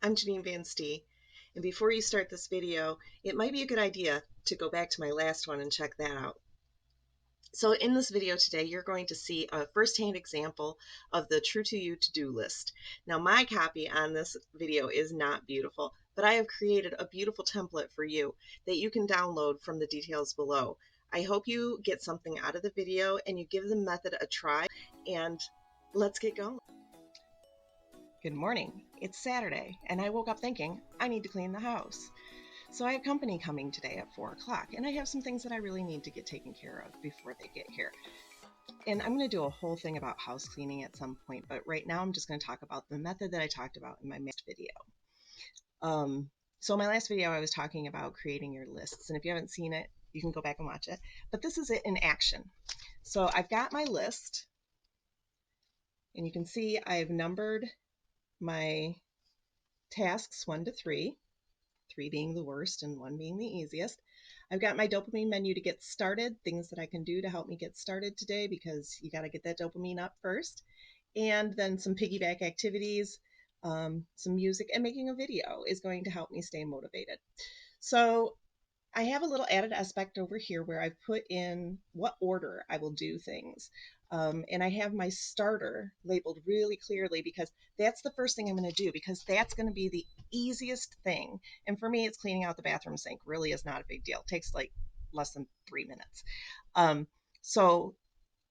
I'm Janine Van Stee, and before you start this video, it might be a good idea to go back to my last one and check that out. So in this video today, you're going to see a first-hand example of the True to You to-do list. Now, my copy on this video is not beautiful, but I have created a beautiful template for you that you can download from the details below. I hope you get something out of the video and you give the method a try, and let's get going. Good morning. It's Saturday, and I woke up thinking I need to clean the house. So I have company coming today at 4 o'clock, and I have some things that I really need to get taken care of before they get here. And I'm going to do a whole thing about house cleaning at some point, but right now I'm just going to talk about the method that I talked about in my last video. So in my last video, I was talking about creating your lists, and if you haven't seen it, you can go back and watch it. But this is it in action. So I've got my list, and you can see I've numbered my tasks 1 to 3. 3 being the worst and 1 being the easiest. I've got my dopamine menu to get started, things that I can do to help me get started today because you got to get that dopamine up first. And then some piggyback activities, some music, and making a video is going to help me stay motivated. So I have a little added aspect over here where I've put in what order I will do things. And I have my starter labeled really clearly because that's the first thing I'm going to do, because that's going to be the easiest thing. And for me, it's cleaning out the bathroom sink. Really is not a big deal. It takes like less than 3 minutes. So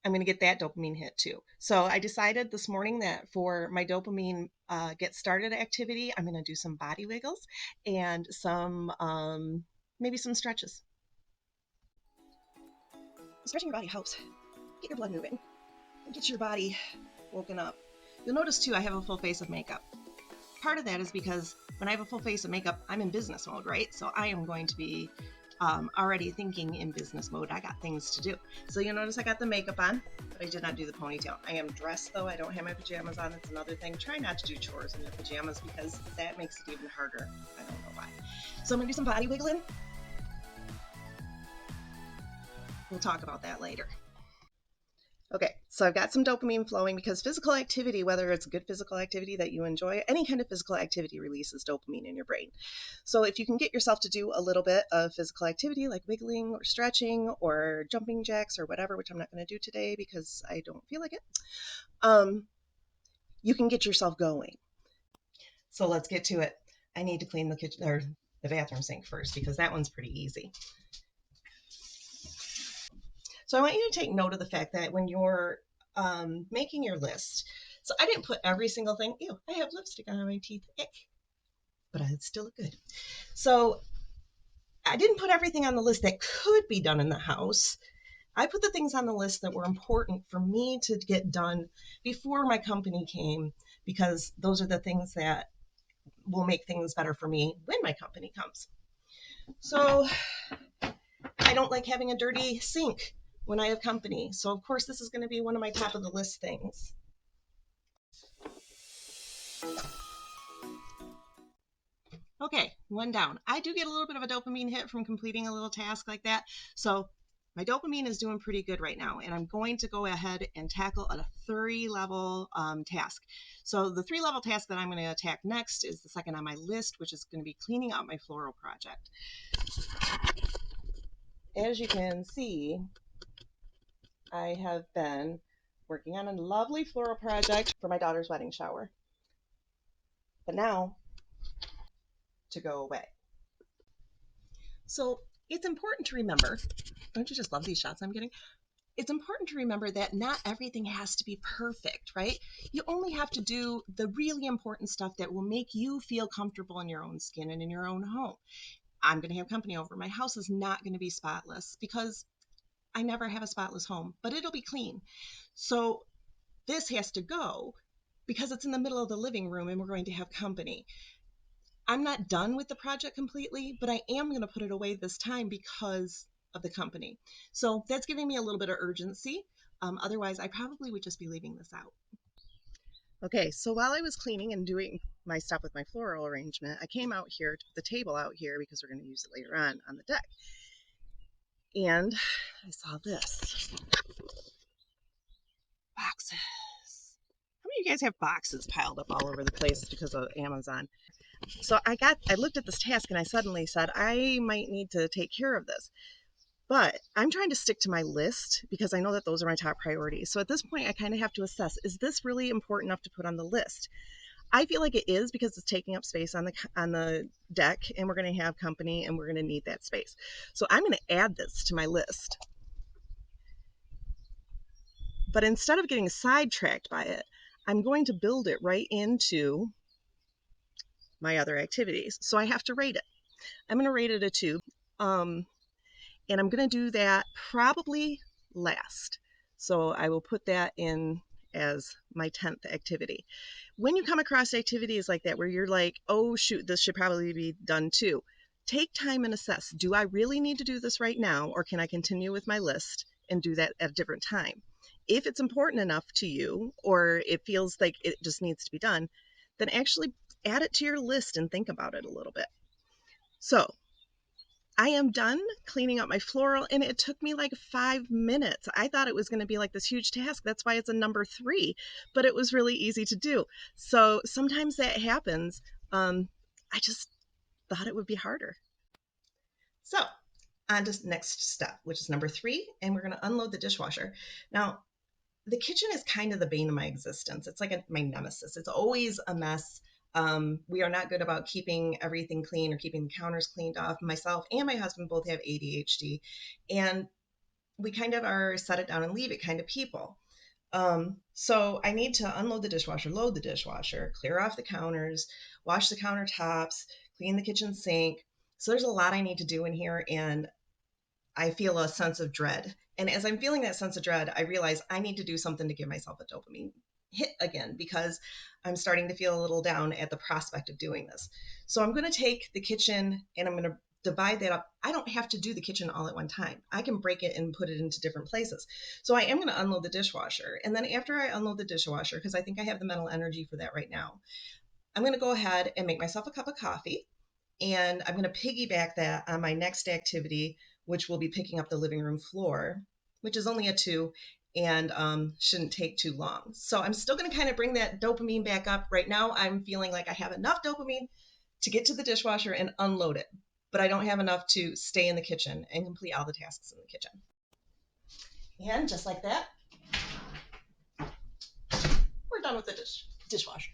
I'm going to get that dopamine hit too. So I decided this morning that for my dopamine get started activity, I'm going to do some body wiggles and some maybe some stretches. Stretching your body helps get your blood moving and get your body woken up. You'll notice too, I have a full face of makeup. Part of that is because when I have a full face of makeup, I'm in business mode, right? So I am going to be already thinking in business mode. I got things to do. So you'll notice I got the makeup on, but I did not do the ponytail. I am dressed though. I don't have my pajamas on. It's another thing. Try not to do chores in your pajamas because that makes it even harder. I don't know why. So I'm going to do some body wiggling. We'll talk about that later. Okay, so I've got some dopamine flowing because physical activity, whether it's a good physical activity that you enjoy, any kind of physical activity releases dopamine in your brain. So if you can get yourself to do a little bit of physical activity like wiggling or stretching or jumping jacks or whatever, which I'm not going to do today because I don't feel like it, you can get yourself going. So let's get to it. I need to clean the kitchen or the bathroom sink first because that one's pretty easy. So I want you to take note of the fact that when you're making your list, so I didn't put every single thing. Ew, I have lipstick on my teeth. Ick. But it still look good. So I didn't put everything on the list that could be done in the house. I put the things on the list that were important for me to get done before my company came, because those are the things that will make things better for me when my company comes. So I don't like having a dirty sink when I have company. So of course this is going to be one of my top of the list things. Okay, 1 down. I do get a little bit of a dopamine hit from completing a little task like that. So my dopamine is doing pretty good right now, and I'm going to go ahead and tackle a 3-level task. So the 3-level task that I'm going to attack next is the second on my list, which is going to be cleaning out my floral project. As you can see, I have been working on a lovely floral project for my daughter's wedding shower. But now, to go away. So it's important to remember, don't you just love these shots I'm getting? It's important to remember that not everything has to be perfect, right? You only have to do the really important stuff that will make you feel comfortable in your own skin and in your own home. I'm going to have company over. My house is not going to be spotless because I never have a spotless home, but it'll be clean. So this has to go because it's in the middle of the living room and we're going to have company. I'm not done with the project completely, but I am going to put it away this time because of the company. So that's giving me a little bit of urgency. Otherwise, I probably would just be leaving this out. Okay, so while I was cleaning and doing my stuff with my floral arrangement, I came out here to put the table out here because we're going to use it later on the deck. And I saw this. Boxes. How many of you guys have boxes piled up all over the place because of Amazon? So I looked at this task and I suddenly said, I might need to take care of this. But I'm trying to stick to my list because I know that those are my top priorities. So at this point, I kind of have to assess, is this really important enough to put on the list? I feel like it is because it's taking up space on the deck, and we're going to have company and we're going to need that space. So I'm going to add this to my list. But instead of getting sidetracked by it, I'm going to build it right into my other activities. So I have to rate it. I'm going to rate it a 2. And I'm going to do that probably last. So I will put that in as my 10th activity. When you come across activities like that where you're like, oh shoot, this should probably be done too, take time and assess, do I really need to do this right now, or can I continue with my list and do that at a different time? If it's important enough to you, or it feels like it just needs to be done, then actually add it to your list and think about it a little bit. So I am done cleaning up my floral, and it took me like 5 minutes. I thought it was going to be like this huge task. That's why it's a number 3, but it was really easy to do. So sometimes that happens. I just thought it would be harder. So on to the next step, which is number 3, and we're going to unload the dishwasher. Now, the kitchen is kind of the bane of my existence. It's like my nemesis. It's always a mess. We are not good about keeping everything clean or keeping the counters cleaned off. Myself and my husband both have ADHD, and we kind of are set it down and leave it kind of people. So I need to unload the dishwasher, load the dishwasher, clear off the counters, wash the countertops, clean the kitchen sink. So there's a lot I need to do in here, and I feel a sense of dread. And as I'm feeling that sense of dread, I realize I need to do something to give myself a dopamine hit again, because I'm starting to feel a little down at the prospect of doing this. So I'm going to take the kitchen and I'm going to divide that up. I don't have to do the kitchen all at one time. I can break it and put it into different places. So I am going to unload the dishwasher. And then after I unload the dishwasher, because I think I have the mental energy for that right now, I'm going to go ahead and make myself a cup of coffee. And I'm going to piggyback that on my next activity, which will be picking up the living room floor, which is only a 2 and shouldn't take too long. So I'm still going to kind of bring that dopamine back up. Right now, I'm feeling like I have enough dopamine to get to the dishwasher and unload it, but I don't have enough to stay in the kitchen and complete all the tasks in the kitchen. And just like that, we're done with the dishwasher.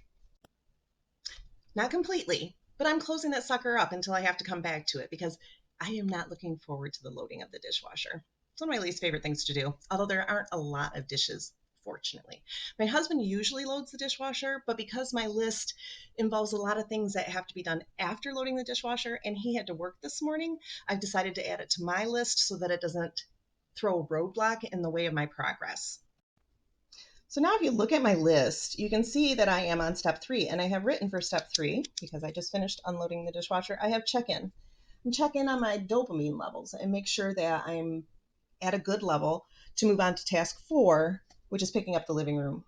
Not completely, but I'm closing that sucker up until I have to come back to it, because I am not looking forward to the loading of the dishwasher. It's one of my least favorite things to do, although there aren't a lot of dishes, fortunately. My husband usually loads the dishwasher, but because my list involves a lot of things that have to be done after loading the dishwasher, and he had to work this morning, I've decided to add it to my list so that it doesn't throw a roadblock in the way of my progress. So now if you look at my list, you can see that I am on step 3, and I have written for step 3, because I just finished unloading the dishwasher, I have check-in. And check in on my dopamine levels and make sure that I'm at a good level to move on to task 4, which is picking up the living room.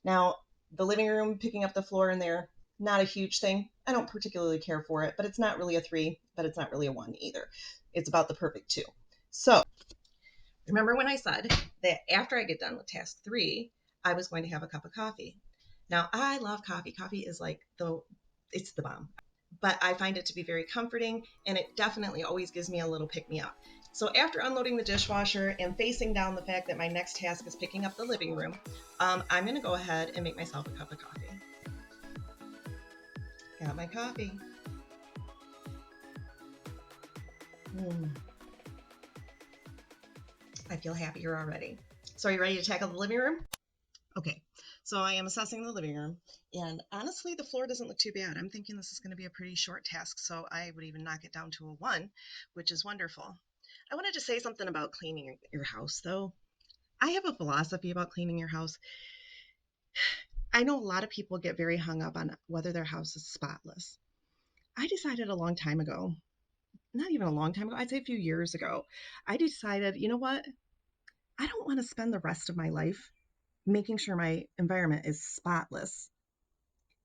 Now, the living room, picking up the floor in there, not a huge thing. I don't particularly care for it, but it's not really a 3, but it's not really a 1 either. It's about the perfect 2. So remember when I said that after I get done with task 3, I was going to have a cup of coffee. Now, I love coffee. Coffee is like it's the bomb. But I find it to be very comforting, and it definitely always gives me a little pick me up. So after unloading the dishwasher and facing down the fact that my next task is picking up the living room, I'm going to go ahead and make myself a cup of coffee. Got my coffee. I feel happier already. So are you ready to tackle the living room? Okay, so I am assessing the living room, and honestly, the floor doesn't look too bad. I'm thinking this is going to be a pretty short task, so I would even knock it down to a 1, which is wonderful. I wanted to say something about cleaning your house, though. I have a philosophy about cleaning your house. I know a lot of people get very hung up on whether their house is spotless. I decided a long time ago, not even a long time ago, I'd say a few years ago, I decided, you know what? I don't want to spend the rest of my life making sure my environment is spotless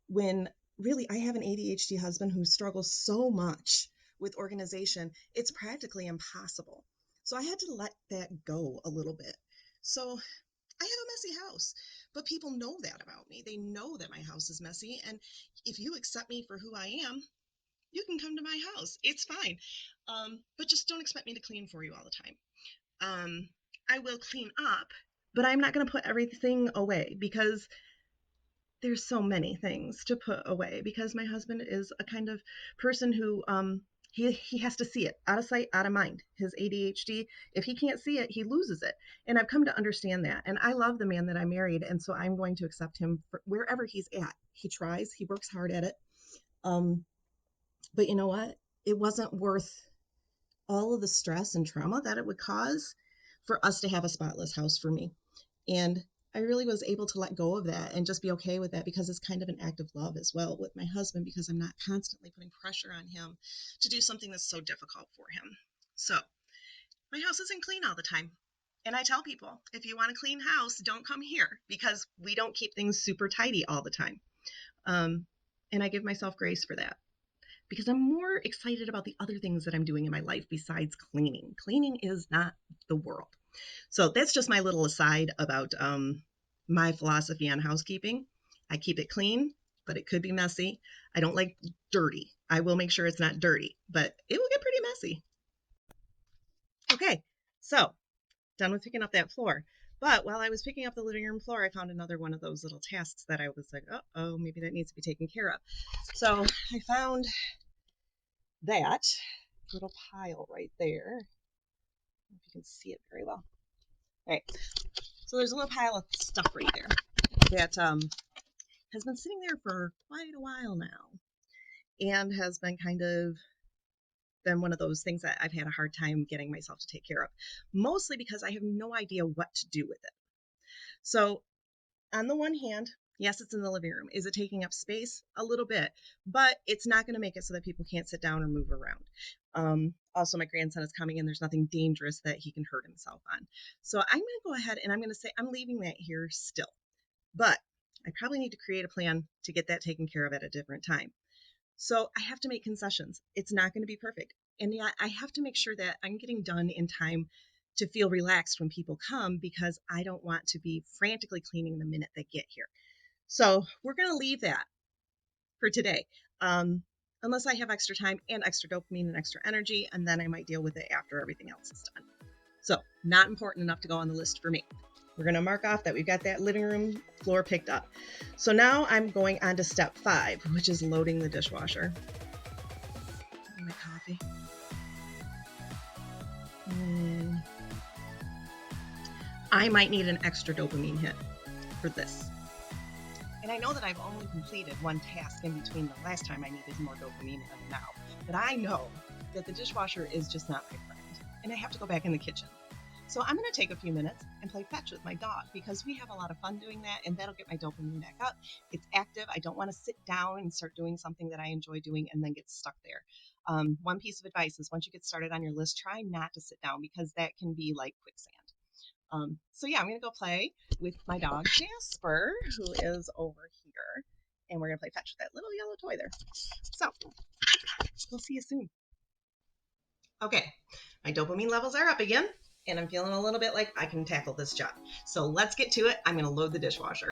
when really I have an ADHD husband who struggles so much with organization, it's practically impossible. So I had to let that go a little bit. So I have a messy house, but people know that about me. They know that my house is messy. And if you accept me for who I am, you can come to my house. It's fine. But just don't expect me to clean for you all the time. I will clean up, but I'm not going to put everything away because there's so many things to put away because my husband is a kind of person who he has to see it, out of sight, out of mind. His ADHD, if he can't see it, he loses it. And I've come to understand that. And I love the man that I married, and so I'm going to accept him for wherever he's at. He tries, he works hard at it. But you know what? It wasn't worth all of the stress and trauma that it would cause for us to have a spotless house for me. And I really was able to let go of that and just be okay with that because it's kind of an act of love as well with my husband, because I'm not constantly putting pressure on him to do something that's so difficult for him. So my house isn't clean all the time. And I tell people, if you want a clean house, don't come here because we don't keep things super tidy all the time. And I give myself grace for that because I'm more excited about the other things that I'm doing in my life besides cleaning. Cleaning is not the world. So that's just my little aside about my philosophy on housekeeping. I keep it clean, but it could be messy. I don't like dirty. I will make sure it's not dirty, but it will get pretty messy. Okay, so done with picking up that floor. But while I was picking up the living room floor, I found another one of those little tasks that I was like, oh, maybe that needs to be taken care of. So I found that little pile right there. I don't know if you can see it very well. All right. So there's a little pile of stuff right there that has been sitting there for quite a while now and has been kind of been one of those things that I've had a hard time getting myself to take care of, mostly because I have no idea what to do with it. So on the one hand, yes, it's in the living room. Is it taking up space? A little bit, but it's not going to make it so that people can't sit down or move around. Also, my grandson is coming and there's nothing dangerous that he can hurt himself on. So I'm going to go ahead and I'm going to say I'm leaving that here still. But I probably need to create a plan to get that taken care of at a different time. So I have to make concessions. It's not going to be perfect. And yeah, I have to make sure that I'm getting done in time to feel relaxed when people come because I don't want to be frantically cleaning the minute they get here. So we're going to leave that for today. Unless I have extra time and extra dopamine and extra energy, and then I might deal with it after everything else is done. So not important enough to go on the list for me. We're going to mark off that we've got that living room floor picked up. So now I'm going on to step 5, which is loading the dishwasher. My coffee. I might need an extra dopamine hit for this. And I know that I've only completed one task in between the last time I needed more dopamine and now. But I know that the dishwasher is just not my friend. And I have to go back in the kitchen. So I'm going to take a few minutes and play fetch with my dog because we have a lot of fun doing that, and that'll get my dopamine back up. It's active. I don't want to sit down and start doing something that I enjoy doing and then get stuck there. One piece of advice is once you get started on your list, try not to sit down because that can be like quicksand. So yeah, I'm going to go play with my dog Jasper, who is over here, and we're going to play fetch with that little yellow toy there. So we'll see you soon. Okay, my dopamine levels are up again. And I'm feeling a little bit like I can tackle this job. So let's get to it. I'm going to load the dishwasher.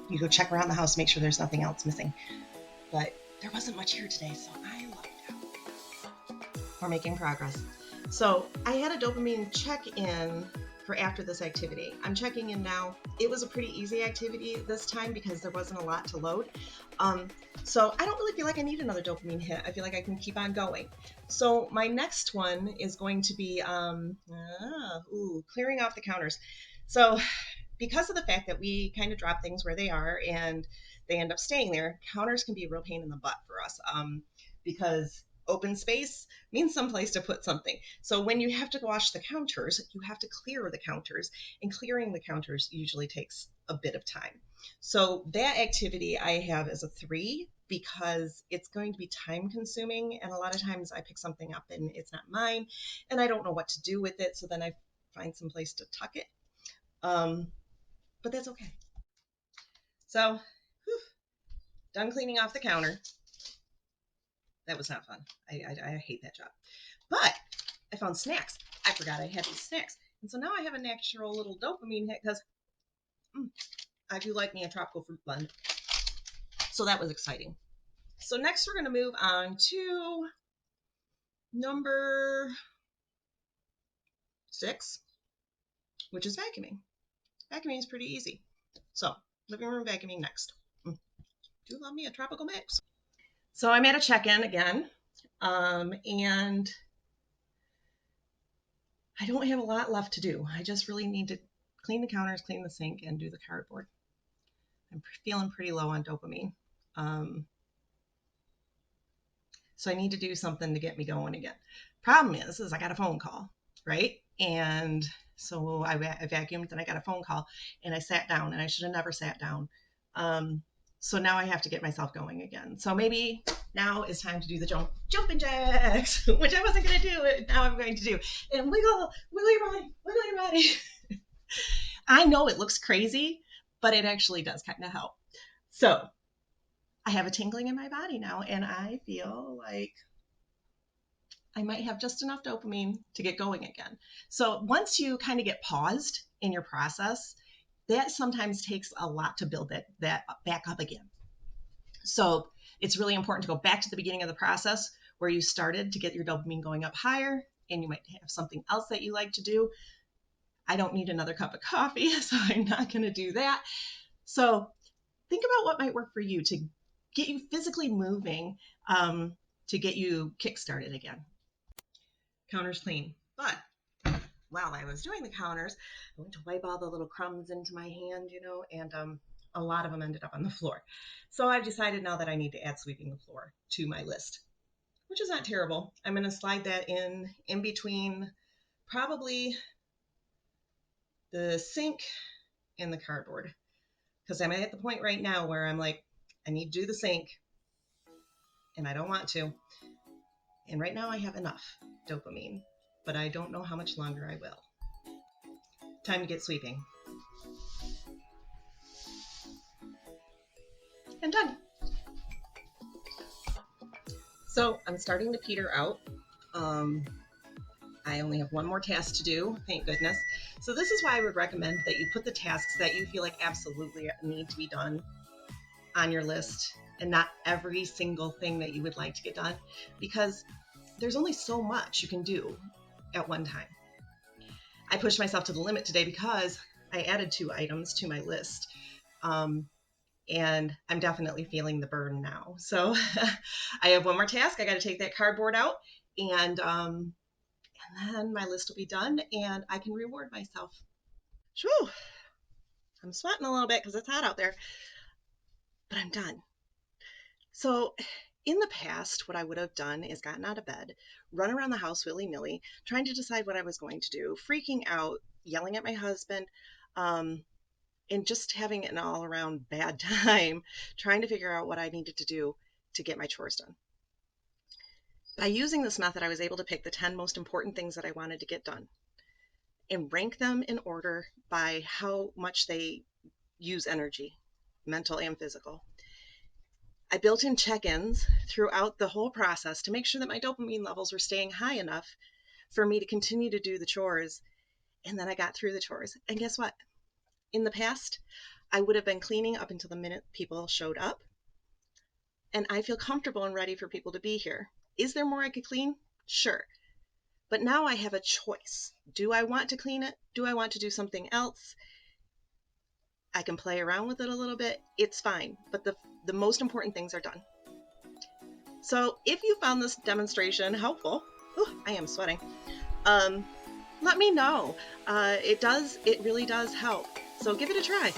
You go check around the house, make sure there's nothing else missing. But there wasn't much here today, so I lucked out. We're making progress. So I had a dopamine check-in for after this activity. I'm checking in now. It was a pretty easy activity this time because there wasn't a lot to load. So I don't really feel like I need another dopamine hit. I feel like I can keep on going. So my next one is going to be clearing off the counters. So because of the fact that we kind of drop things where they are and they end up staying there, counters can be a real pain in the butt for us because open space means someplace to put something. So when you have to wash the counters, you have to clear the counters, and clearing the counters usually takes a bit of time. So that activity I have as a 3 because it's going to be time consuming, and a lot of times I pick something up and it's not mine and I don't know what to do with it, so then I find some place to tuck it. But that's okay. So done cleaning off the counter. That was not fun. I hate that job. But I found snacks. I forgot I had these snacks. And so now I have a natural little dopamine hit because I do like me a tropical fruit blend. So that was exciting. So next we're going to move on to number 6, which is vacuuming. Vacuuming is pretty easy. So living room vacuuming next. Do love me a tropical mix. So I'm at a check-in again, and I don't have a lot left to do. I just really need to clean the counters, clean the sink, and do the cardboard. I'm feeling pretty low on dopamine. So I need to do something to get me going again. Problem is I got a phone call, right? And so I vacuumed and I got a phone call and I sat down, and I should have never sat down. So now I have to get myself going again. So maybe now is time to do the jumping jacks, which I wasn't going to do. Now I'm going to do. And wiggle your body. I know it looks crazy, but it actually does kind of help. So I have a tingling in my body now, and I feel like I might have just enough dopamine to get going again. So once you kind of get paused in your process, that sometimes takes a lot to build that back up again. So it's really important to go back to the beginning of the process where you started to get your dopamine going up higher, and you might have something else that you like to do. I don't need another cup of coffee, so I'm not going to do that. So think about what might work for you to get you physically moving, to get you kick-started again. Counters clean. But while I was doing the counters, I went to wipe all the little crumbs into my hand, and a lot of them ended up on the floor. So I've decided now that I need to add sweeping the floor to my list, which is not terrible. I'm going to slide that in between probably the sink and the cardboard, because I'm at the point right now where I'm like, I need to do the sink, and I don't want to. And right now I have enough dopamine, but I don't know how much longer I will. Time to get sweeping. And done. So I'm starting to peter out. I only have one more task to do, thank goodness. So this is why I would recommend that you put the tasks that you feel like absolutely need to be done on your list, and not every single thing that you would like to get done, because there's only so much you can do at one time. I pushed myself to the limit today because I added 2 items to my list, and I'm definitely feeling the burn now. So I have one more task. I got to take that cardboard out, and then my list will be done, and I can reward myself. Whew. I'm sweating a little bit because it's hot out there, but I'm done. So in the past, what I would have done is gotten out of bed, run around the house willy-nilly, trying to decide what I was going to do, freaking out, yelling at my husband, and just having an all-around bad time trying to figure out what I needed to do to get my chores done. By using this method, I was able to pick the 10 most important things that I wanted to get done and rank them in order by how much they use energy, mental and physical. I built in check-ins throughout the whole process to make sure that my dopamine levels were staying high enough for me to continue to do the chores. And then I got through the chores. And guess what? In the past, I would have been cleaning up until the minute people showed up. And I feel comfortable and ready for people to be here. Is there more I could clean? Sure. But now I have a choice. Do I want to clean it? Do I want to do something else? I can play around with it a little bit. It's fine. But the most important things are done. So if you found this demonstration helpful, I am sweating, let me know. It really does help. So give it a try.